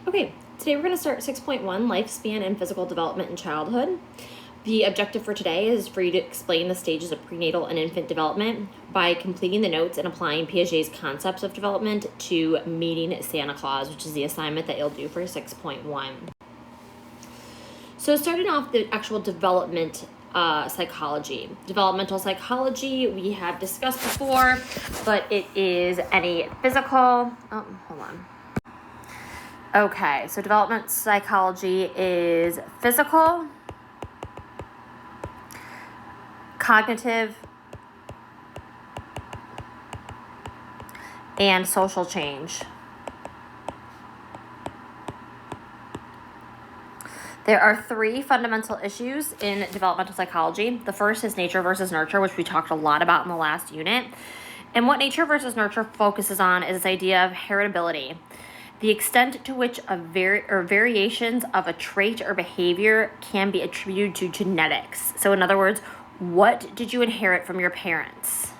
Okay, today we're going to start 6.1, Lifespan and Physical Development in Childhood. The objective for today is for you to explain the stages of prenatal and infant development by completing the notes and applying Piaget's concepts of development to meeting Santa Claus, which is the assignment that you'll do for 6.1. So starting off the actual development psychology. Developmental psychology we have discussed before, but it is any physical, hold on. Okay, so development psychology is physical, cognitive, and social change. There are three fundamental issues in developmental psychology. The first is nature versus nurture, which we talked a lot about in the last unit. And what nature versus nurture focuses on is this idea of heritability. The extent to which variations of a trait or behavior can be attributed to genetics. So in other words, what did you inherit from your parents?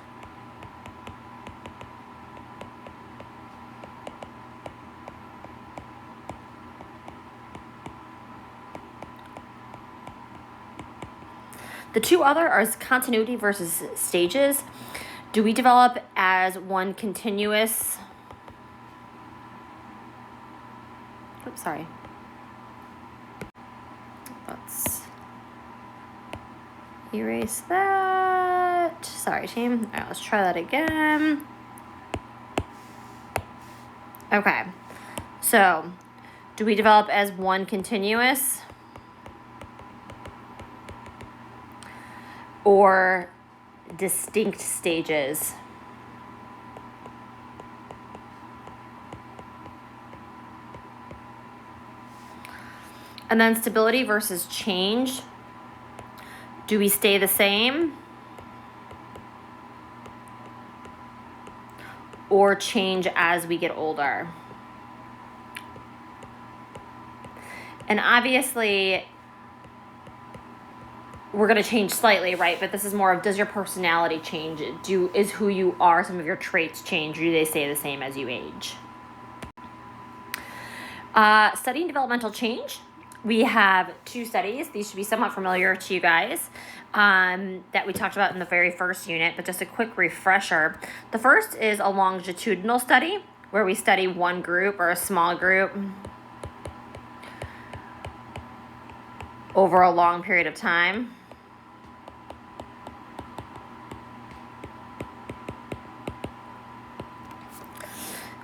The two other are continuity versus stages. Do we develop as one continuous? Oops, sorry. Let's erase that. Sorry, team. All right, let's try that again. Okay. So, do we develop as one continuous or distinct stages? And then stability versus change. Do we stay the same or change as we get older? And obviously, we're going to change slightly, right? But this is more of, does your personality change? Is who you are, some of your traits change, or do they stay the same as you age? Studying developmental change. We have two studies. These should be somewhat familiar to you guys that we talked about in the very first unit, but just a quick refresher. The first is a longitudinal study where we study one group or a small group over a long period of time.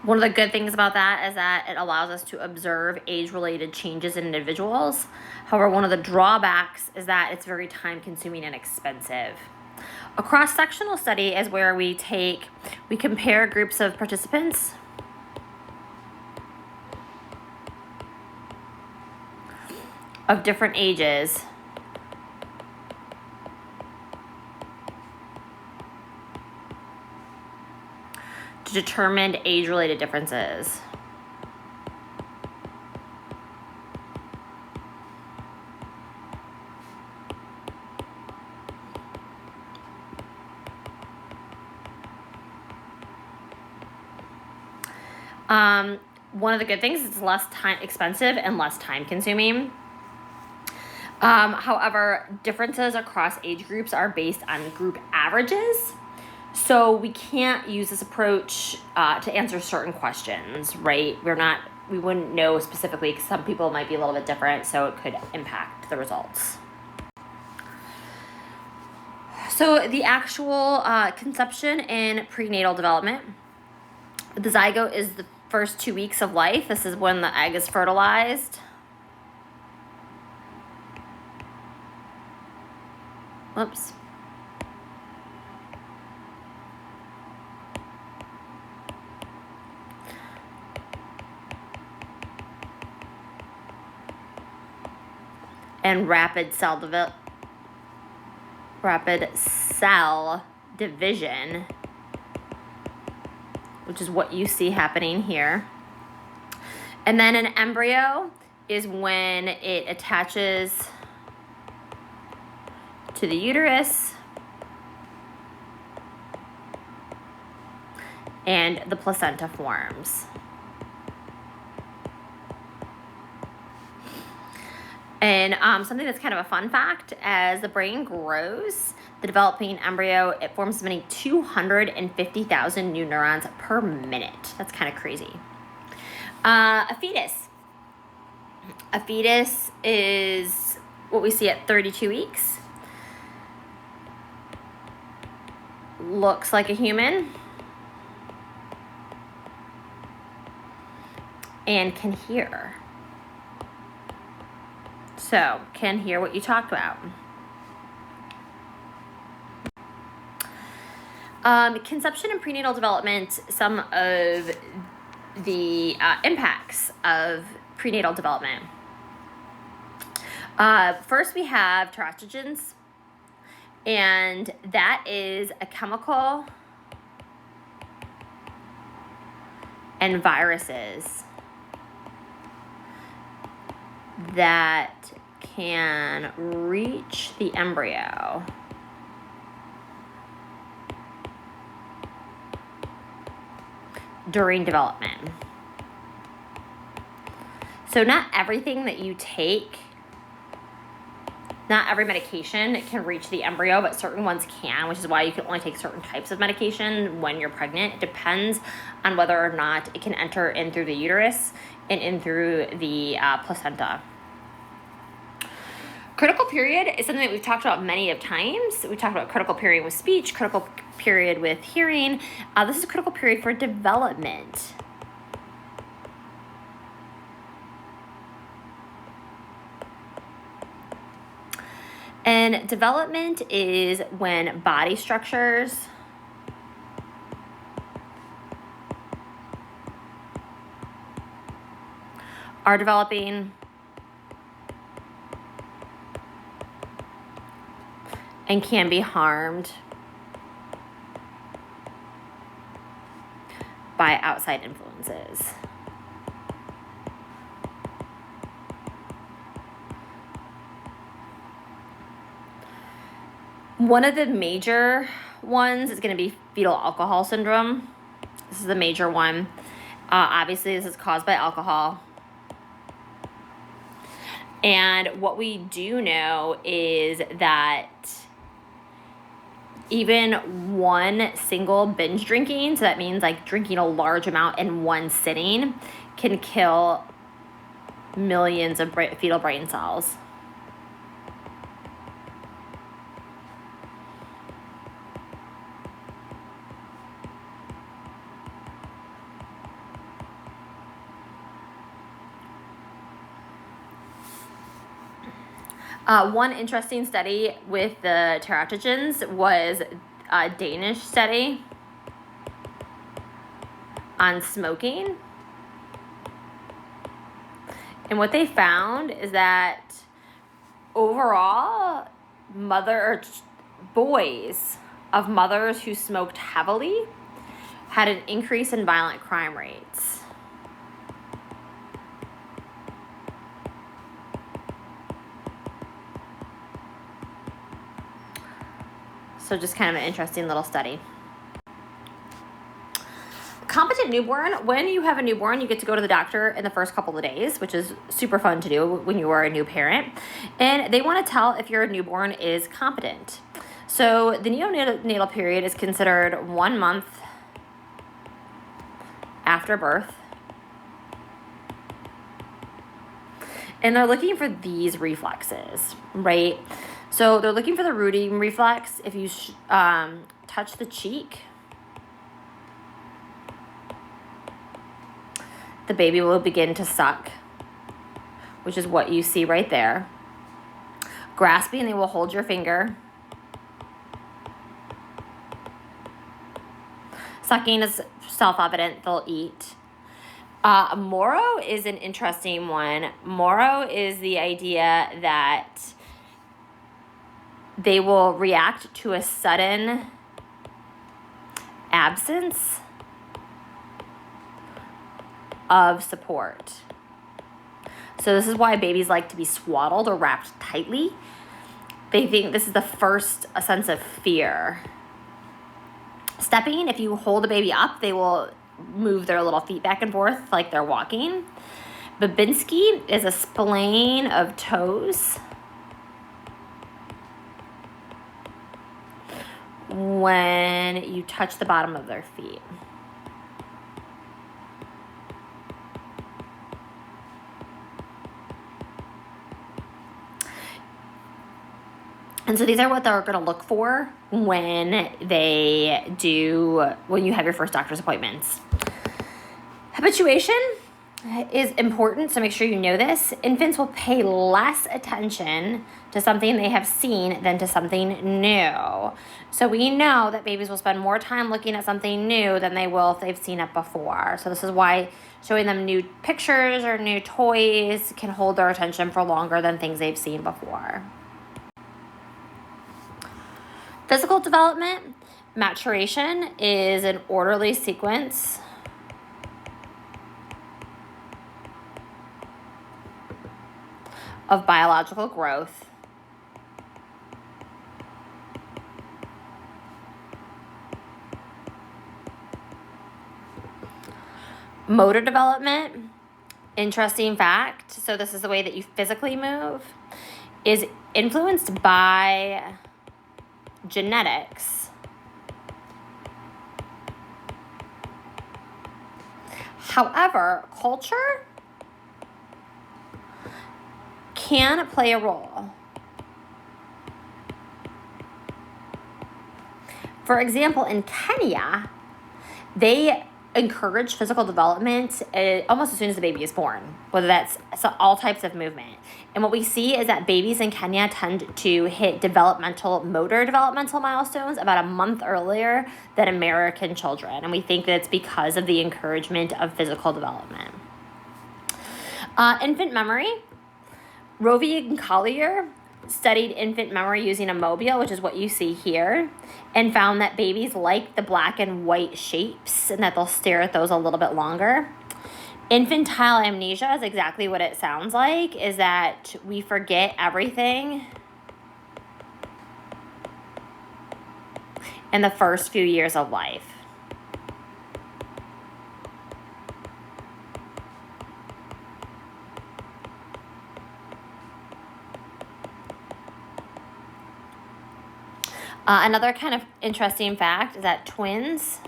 One of the good things about that is that it allows us to observe age-related changes in individuals. However, one of the drawbacks is that it's very time-consuming and expensive. A cross-sectional study is where we compare groups of participants of different ages to determine age-related differences. One of the good things is it's less expensive and less time-consuming. However, differences across age groups are based on group averages. So we can't use this approach to answer certain questions, right? We wouldn't know specifically because some people might be a little bit different, so it could impact the results. So the actual conception and prenatal development. The zygote is the first 2 weeks of life. This is when the egg is fertilized. Whoops. And rapid cell division, which is what you see happening here. And then an embryo is when it attaches to the uterus and the placenta forms. And something that's kind of a fun fact, as the brain grows, the developing embryo, it forms as many 250,000 new neurons per minute. That's kind of crazy. A fetus. A fetus is what we see at 32 weeks. Looks like a human. And can hear. So, can hear what you talked about. Conception and prenatal development, some of the impacts of prenatal development. First, we have teratogens, and that is a chemical and viruses that can reach the embryo during development. So not everything that you take, not every medication can reach the embryo, but certain ones can, which is why you can only take certain types of medication when you're pregnant. It depends on whether or not it can enter in through the uterus and in through the placenta. Critical period is something that we've talked about many of times. We talked about critical period with speech, critical period with hearing. This is a critical period for development. And development is when body structures are developing and can be harmed by outside influences. One of the major ones is going to be fetal alcohol syndrome. This is the major one. Obviously, this is caused by alcohol. And what we do know is that even one single binge drinking, so that means like drinking a large amount in one sitting, can kill millions of fetal brain cells. One interesting study with the teratogens was a Danish study on smoking. And what they found is that overall, boys of mothers who smoked heavily had an increase in violent crime rates. So just kind of an interesting little study. Competent newborn. When you have a newborn, you get to go to the doctor in the first couple of days, which is super fun to do when you are a new parent. And they want to tell if your newborn is competent. So the neonatal period is considered 1 month after birth. And they're looking for these reflexes, right? So they're looking for the rooting reflex. If you touch the cheek, the baby will begin to suck, which is what you see right there. Grasping, they will hold your finger. Sucking is self-evident, they'll eat. Moro is an interesting one. Moro is the idea that they will react to a sudden absence of support. So this is why babies like to be swaddled or wrapped tightly. They think this is the first sense of fear. Stepping, if you hold a baby up, they will move their little feet back and forth like they're walking. Babinski is a splaying of toes when you touch the bottom of their feet. And so these are what they're going to look for when you have your first doctor's appointments. Habituation is important, so make sure you know this. Infants will pay less attention to something they have seen than to something new. So we know that babies will spend more time looking at something new than they will if they've seen it before. So this is why showing them new pictures or new toys can hold their attention for longer than things they've seen before. Physical development, maturation is an orderly sequence of biological growth. Motor development, interesting fact, so this is the way that you physically move, is influenced by genetics. However, culture can play a role. For example, in Kenya, they encourage physical development almost as soon as the baby is born, whether that's all types of movement. And what we see is that babies in Kenya tend to hit motor developmental milestones about a month earlier than American children. And we think that it's because of the encouragement of physical development. Infant memory. Rovey and Collier studied infant memory using a mobile, which is what you see here, and found that babies like the black and white shapes and that they'll stare at those a little bit longer. Infantile amnesia is exactly what it sounds like, is that we forget everything in the first few years of life. Another kind of interesting fact is that twins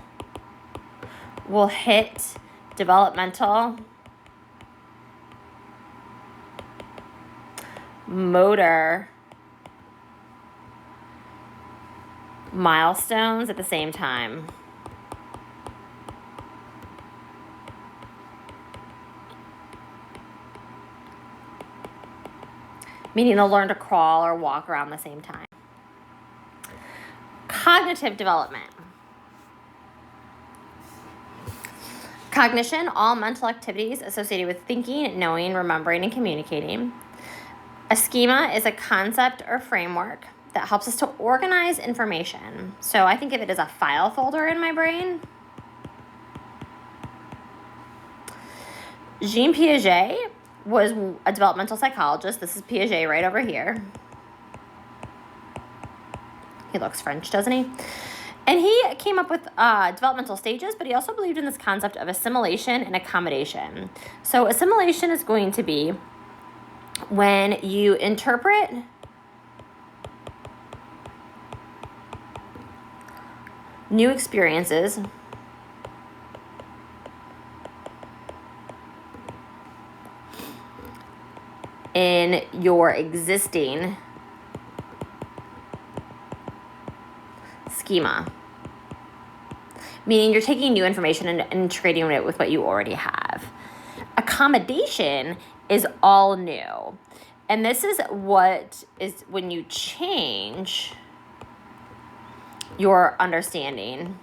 will hit developmental motor milestones at the same time. Meaning they'll learn to crawl or walk around the same time. Cognitive development. Cognition, all mental activities associated with thinking, knowing, remembering, and communicating. A schema is a concept or framework that helps us to organize information. So I think of it as a file folder in my brain. Jean Piaget was a developmental psychologist. This is Piaget right over here. He looks French, doesn't he? And he came up with developmental stages, but he also believed in this concept of assimilation and accommodation. So assimilation is going to be when you interpret new experiences in your existing schema, meaning you're taking new information and integrating it with what you already have. Accommodation is all new. And this is what is when you change your understanding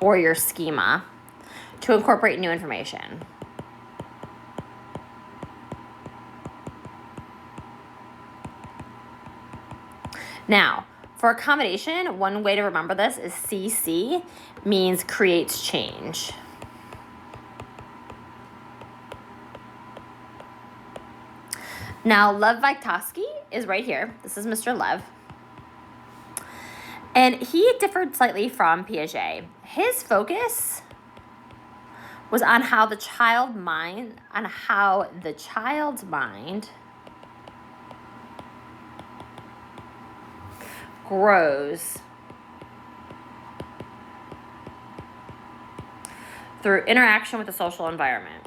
or your schema to incorporate new information. Now, for accommodation, one way to remember this is CC means creates change. Now, Lev Vygotsky is right here. This is Mr. Lev. And he differed slightly from Piaget. His focus was on how the child's mind grows through interaction with the social environment.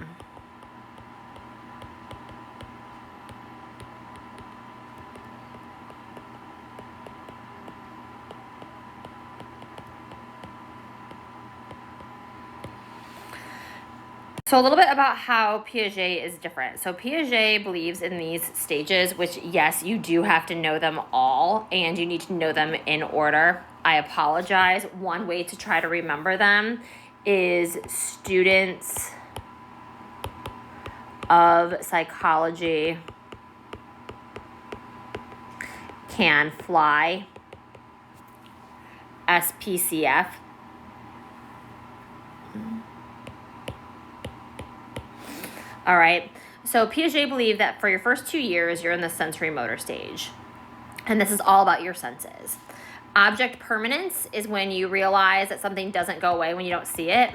So a little bit about how Piaget is different. So Piaget believes in these stages, which, yes, you do have to know them all, and you need to know them in order. I apologize. One way to try to remember them is students of psychology can fly, SPCF. All right, so Piaget believed that for your first 2 years, you're in the sensory motor stage. And this is all about your senses. Object permanence is when you realize that something doesn't go away when you don't see it.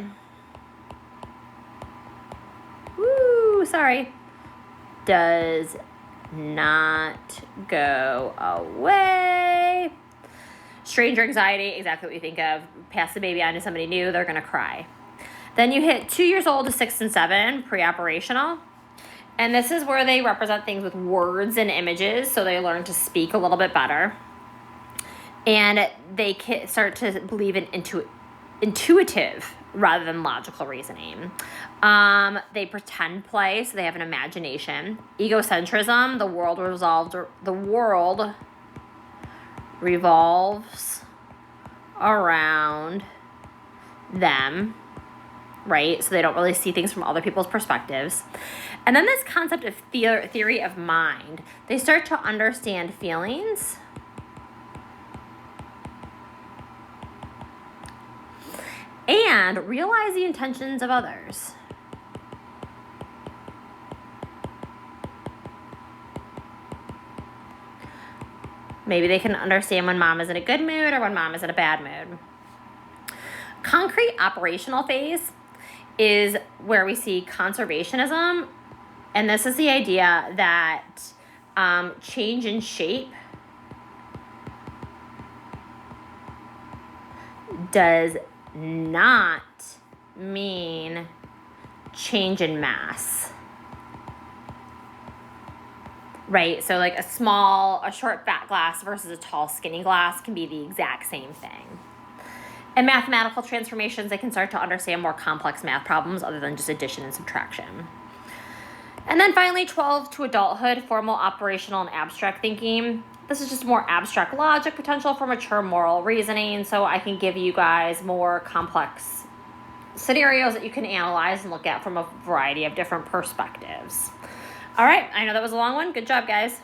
Woo, sorry. Does not go away. Stranger anxiety, exactly what you think of. Pass the baby on to somebody new, they're gonna cry. Then you hit 2 years old to 6 and 7, pre-operational. And this is where they represent things with words and images, so they learn to speak a little bit better. And they start to believe in intuitive rather than logical reasoning. They pretend play, so they have an imagination. Egocentrism, the world revolves around them, right? So they don't really see things from other people's perspectives. And then this concept of theory of mind. They start to understand feelings and realize the intentions of others. Maybe they can understand when mom is in a good mood or when mom is in a bad mood. Concrete operational phase is where we see conservationism, and this is the idea that change in shape does not mean change in mass, right? So like a short fat glass versus a tall skinny glass can be the exact same thing. And mathematical transformations, they can start to understand more complex math problems other than just addition and subtraction. And then finally, 12 to adulthood, formal, operational, and abstract thinking. This is just more abstract logic potential for mature moral reasoning, so I can give you guys more complex scenarios that you can analyze and look at from a variety of different perspectives. All right, I know that was a long one. Good job, guys.